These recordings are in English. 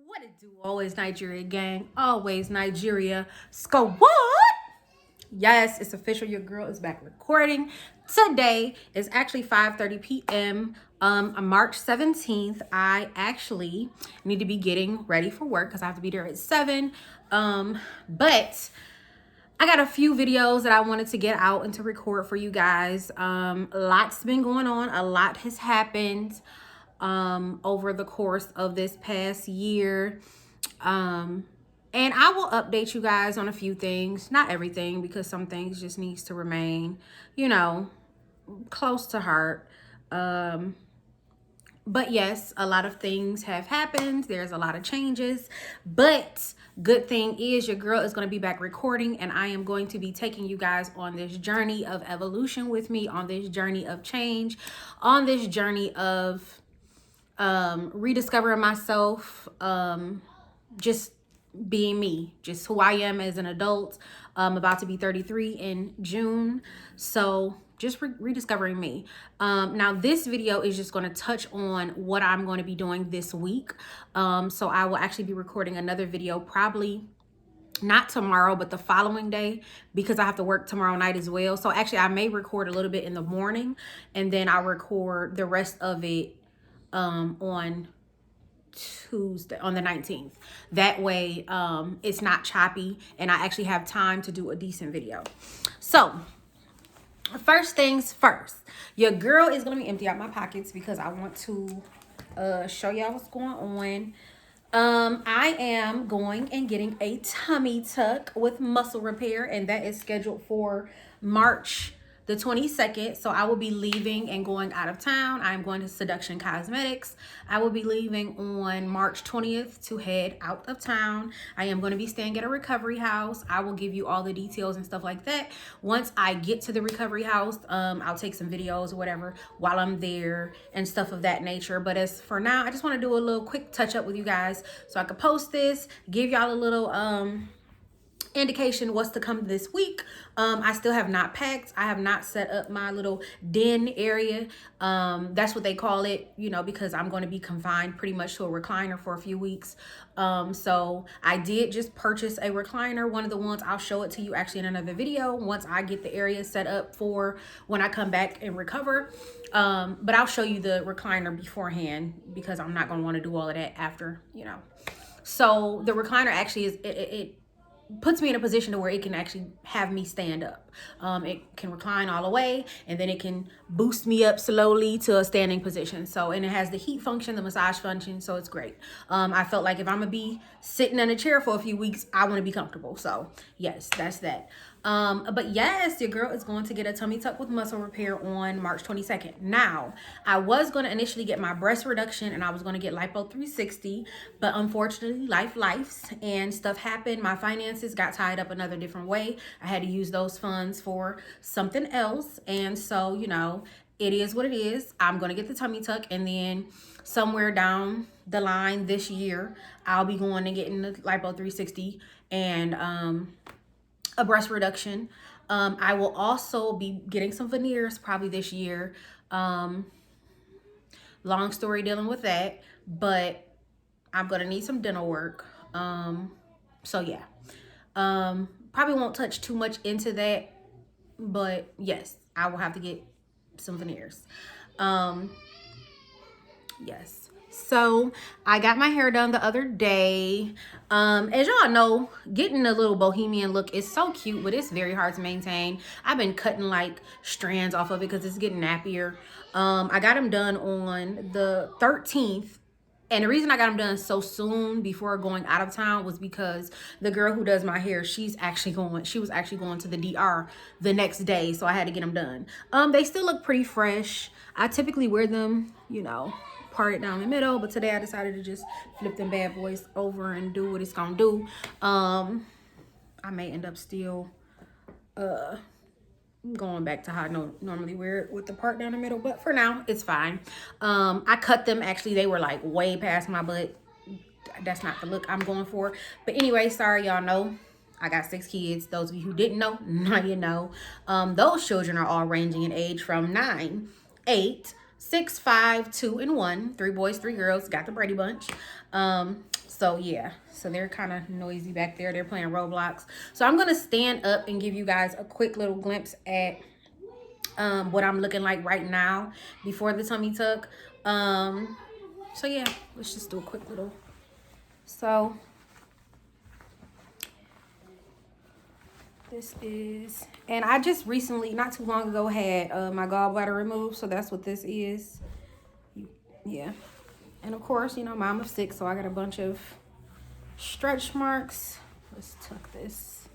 What it do? Always Nigeria gang. Always Nigeria. Squad. Yes, it's official. Your girl is back recording. Today is actually 5:30 p.m. On March 17th. I actually need to be getting ready for work because I have to be there at 7. But I got a few videos that I wanted to get out and to record for you guys. A lot's been going on. A lot has happened over the course of this past year. And I will update you guys on a few things, not everything, because some things just needs to remain, you know, close to heart. But yes, a lot of things have happened. There's a lot of changes, but good thing is your girl is going to be back recording, and I am going to be taking you guys on this journey of evolution with me, on this journey of change, on this journey of rediscovering myself, just being me, just who I am as an adult. About to be 33 in June, so just rediscovering me. Now this video is just going to touch on what I'm going to be doing this week. So I will actually be recording another video probably not tomorrow, but the following day, because I have to work tomorrow night as well. So actually I may record a little bit in the morning, and then I'll record the rest of it on Tuesday, on the 19th. That way it's not choppy and I actually have time to do a decent video. So first things first, your girl is gonna be empty out my pockets because I want to show y'all what's going on. I am going and getting a tummy tuck with Muscle Repair, and that is scheduled for March the 22nd. So I will be leaving and going out of town. I'm going to Seduction Cosmetics. I will be leaving on March 20th to head out of town. I am going to be staying at a recovery house. I will give you all the details and stuff like that. Once I get to the recovery house, I'll take some videos or whatever while I'm there and stuff of that nature. But as for now, I just want to do a little quick touch up with you guys so I could post this, give y'all a little indication what's to come this week. I still have not packed. I have not set up my little den area. That's what they call it, you know, because I'm going to be confined pretty much to a recliner for a few weeks. So I did just purchase a recliner, one of the ones. I'll show it to you actually in another video once I get the area set up for when I come back and recover. But I'll show you the recliner beforehand because I'm not going to want to do all of that after, you know. So the recliner actually is, it puts me in a position to where it can actually have me stand up. It can recline all the way, and then it can boost me up slowly to a standing position. So, and it has the heat function, the massage function, so it's great. I felt like if I'm gonna be sitting in a chair for a few weeks, I want to be comfortable. So yes, that's that. But yes, your girl is going to get a tummy tuck with Muscle Repair on March 22nd. Now, I was going to initially get my breast reduction and I was going to get Lipo 360, but unfortunately life's and stuff happened. My finances got tied up another different way. I had to use those funds for something else. And so, you know, it is what it is. I'm going to get the tummy tuck, and then somewhere down the line this year, I'll be going and getting the Lipo 360 and a breast reduction. I will also be getting some veneers probably this year. Long story dealing with that, but I'm gonna need some dental work. So yeah, probably won't touch too much into that, but yes, I will have to get some veneers. Yes. So I got my hair done the other day. As y'all know, getting a little bohemian look is so cute, but it's very hard to maintain. I've been cutting like strands off of it because it's getting nappier. I got them done on the 13th. And the reason I got them done so soon before going out of town was because the girl who does my hair, she was actually going to the DR the next day. So I had to get them done. They still look pretty fresh. I typically wear them, you know, parted down the middle, but today I decided to just flip them bad boys over and do what it's gonna do. I may end up still going back to how I normally wear it with the part down the middle, but for now it's fine. I cut them, actually they were like way past my butt. That's not the look I'm going for, but anyway, sorry, y'all know I got 6 kids. Those of you who didn't know, now you know. Those children are all ranging in age from 9, 8 6, 5, 2, and 1. 3 boys, 3 girls. Got the Brady Bunch. So yeah, so they're kind of noisy back there. They're playing Roblox. So I'm gonna stand up and give you guys a quick little glimpse at what I'm looking like right now before the tummy tuck. So yeah, let's just do a quick little. So this is, and I just recently, not too long ago, had my gallbladder removed. So that's what this is. Yeah. And of course, you know, mom of 6, so I got a bunch of stretch marks. Let's tuck this.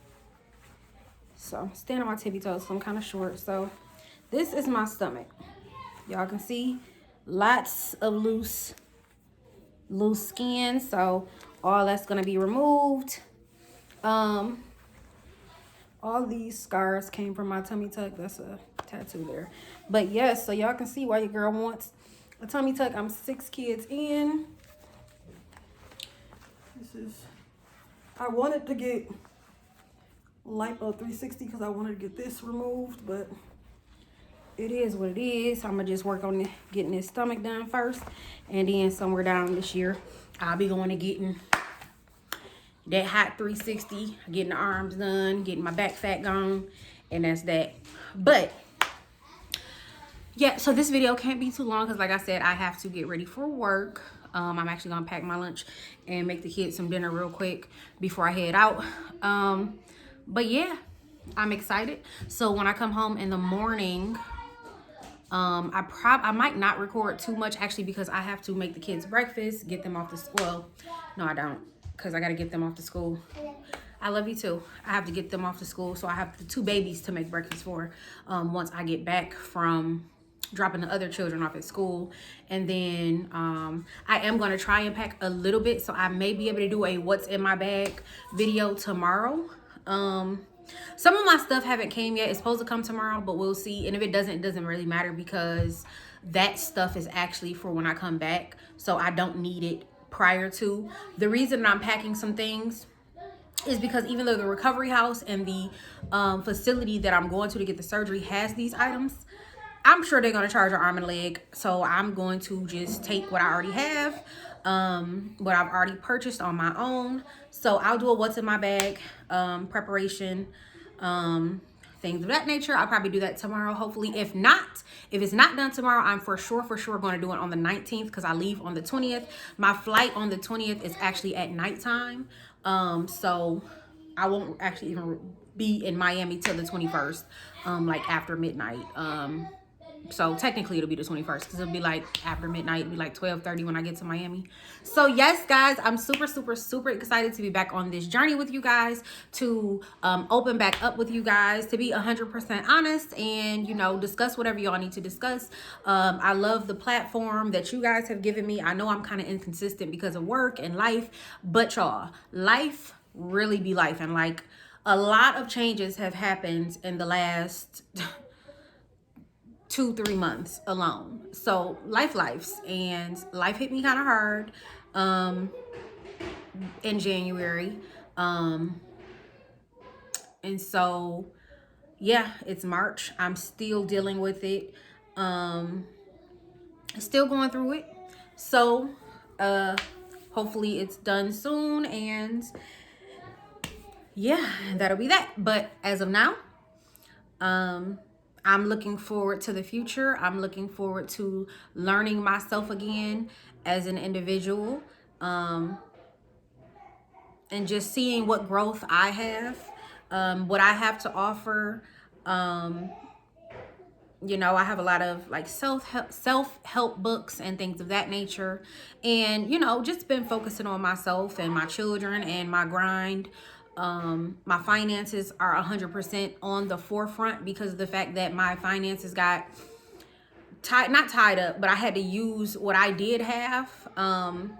So I'm standing on my tippy toes, so I'm kind of short. So this is my stomach. Y'all can see lots of loose skin. So all that's gonna be removed. All these scars came from my tummy tuck. That's a tattoo there. But yes, so y'all can see why your girl wants a tummy tuck. I'm 6 kids in. This is, I wanted to get lipo 360 because I wanted to get this removed, but it is what it is. I'm gonna just work on getting this stomach done first, and then somewhere down this year I'll be going to getting that hot 360, getting the arms done, getting my back fat gone, and that's that. But yeah, so this video can't be too long because like I said, I have to get ready for work. I'm actually gonna pack my lunch and make the kids some dinner real quick before I head out. But yeah, I'm excited. So when I come home in the morning, I might not record too much actually because I have to make the kids breakfast, get them off the school. Well, no, I don't, because I got to get them off to school. I love you too. I have to get them off to school, so I have the 2 babies to make breakfast for once I get back from dropping the other children off at school. And then I am going to try and pack a little bit, so I may be able to do a what's in my bag video tomorrow. Some of my stuff haven't came yet. It's supposed to come tomorrow, but we'll see. And if it doesn't really matter because that stuff is actually for when I come back, so I don't need it prior to. The reason that I'm packing some things is because even though the recovery house and the facility that I'm going to get the surgery has these items, I'm sure they're going to charge an arm and a leg. So I'm going to just take what I already have, what I've already purchased on my own. So I'll do a what's in my bag preparation, things of that nature. I'll probably do that tomorrow, hopefully. If it's not done tomorrow, I'm for sure going to do it on the 19th because I leave on the 20th. My flight on the 20th is actually at nighttime. So I won't actually even be in Miami till the 21st, like after midnight. So technically it'll be the 21st because it'll be like after midnight. It'll be like 12:30 when I get to Miami. So yes, guys, I'm super excited to be back on this journey with you guys, to open back up with you guys, to be 100% honest and, you know, discuss whatever y'all need to discuss. I love the platform that you guys have given me. I know I'm kind of inconsistent because of work and life, but y'all, life really be life. And like a lot of changes have happened in the last 2-3 months alone. So lives, and life hit me kind of hard in January, and so yeah, it's March. I'm still dealing with it, still going through it. So hopefully it's done soon, and yeah, that'll be that. But as of now, I'm looking forward to the future. I'm looking forward to learning myself again as an individual, and just seeing what growth I have, what I have to offer. You know, I have a lot of like self-help books and things of that nature. And, you know, just been focusing on myself and my children and my grind. My finances are 100% on the forefront because of the fact that my finances got not tied up, but I had to use what I did have on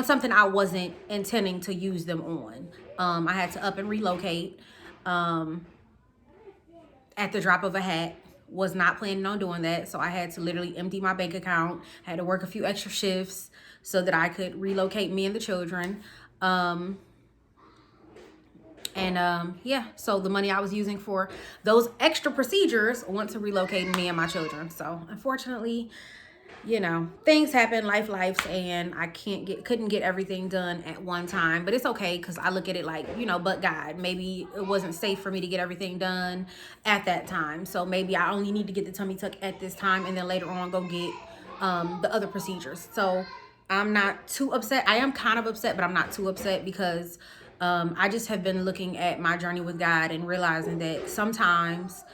something I wasn't intending to use them on. I had to up and relocate at the drop of a hat. Was not planning on doing that, so I had to literally empty my bank account. I had to work a few extra shifts so that I could relocate me and the children. And And yeah, so the money I was using for those extra procedures went to relocating me and my children. So unfortunately, you know, things happen, life, and I couldn't get everything done at one time. But it's okay, because I look at it like, you know, but God, maybe it wasn't safe for me to get everything done at that time. So maybe I only need to get the tummy tuck at this time, and then later on go get the other procedures. So I'm not too upset. I am kind of upset, but I'm not too upset, because I just have been looking at my journey with God and realizing that sometimes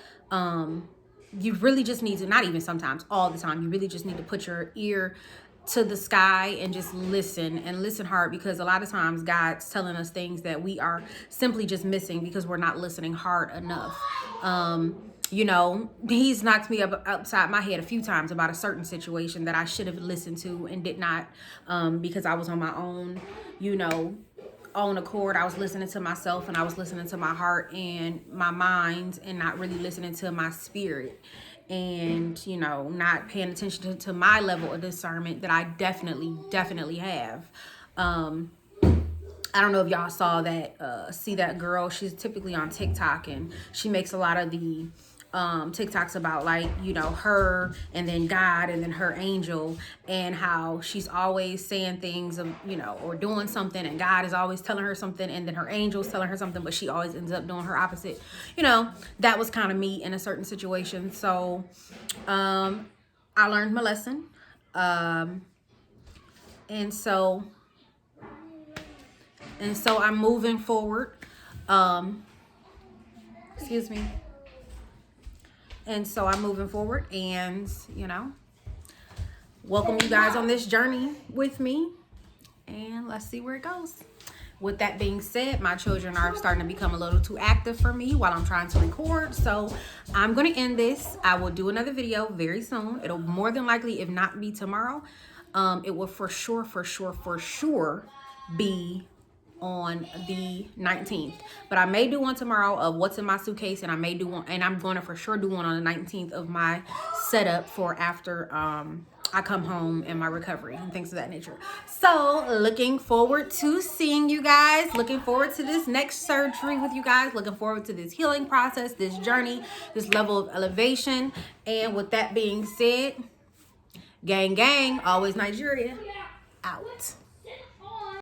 you really just need to, not even sometimes, all the time, you really just need to put your ear to the sky and just listen, and listen hard, because a lot of times God's telling us things that we are simply just missing because we're not listening hard enough. You know, he's knocked me upside my head a few times about a certain situation that I should have listened to and did not, because I was on my own, you know, own accord. I was listening to myself, and I was listening to my heart and my mind, and not really listening to my spirit, and, you know, not paying attention to my level of discernment that I definitely have. I don't know if y'all saw that, see that girl. She's typically on TikTok, and she makes a lot of the TikToks about, like, you know, her and then God and then her angel, and how she's always saying things of, you know, or doing something, and God is always telling her something, and then her angel's telling her something, but she always ends up doing her opposite. You know, that was kind of me in a certain situation. So I learned my lesson. And so I'm moving forward. Excuse me. And so I'm moving forward, and, you know, welcome you guys on this journey with me, and let's see where it goes. With that being said, my children are starting to become a little too active for me while I'm trying to record. So I'm going to end this. I will do another video very soon. It'll more than likely, if not be tomorrow, it will for sure be on the 19th. But I may do one tomorrow of what's in my suitcase, and I may do one, and I'm going to for sure do one on the 19th of my setup for after I come home and my recovery and things of that nature. So looking forward to seeing you guys, looking forward to this next surgery with you guys, looking forward to this healing process, this journey, this level of elevation. And with that being said, gang, always Nigeria, out.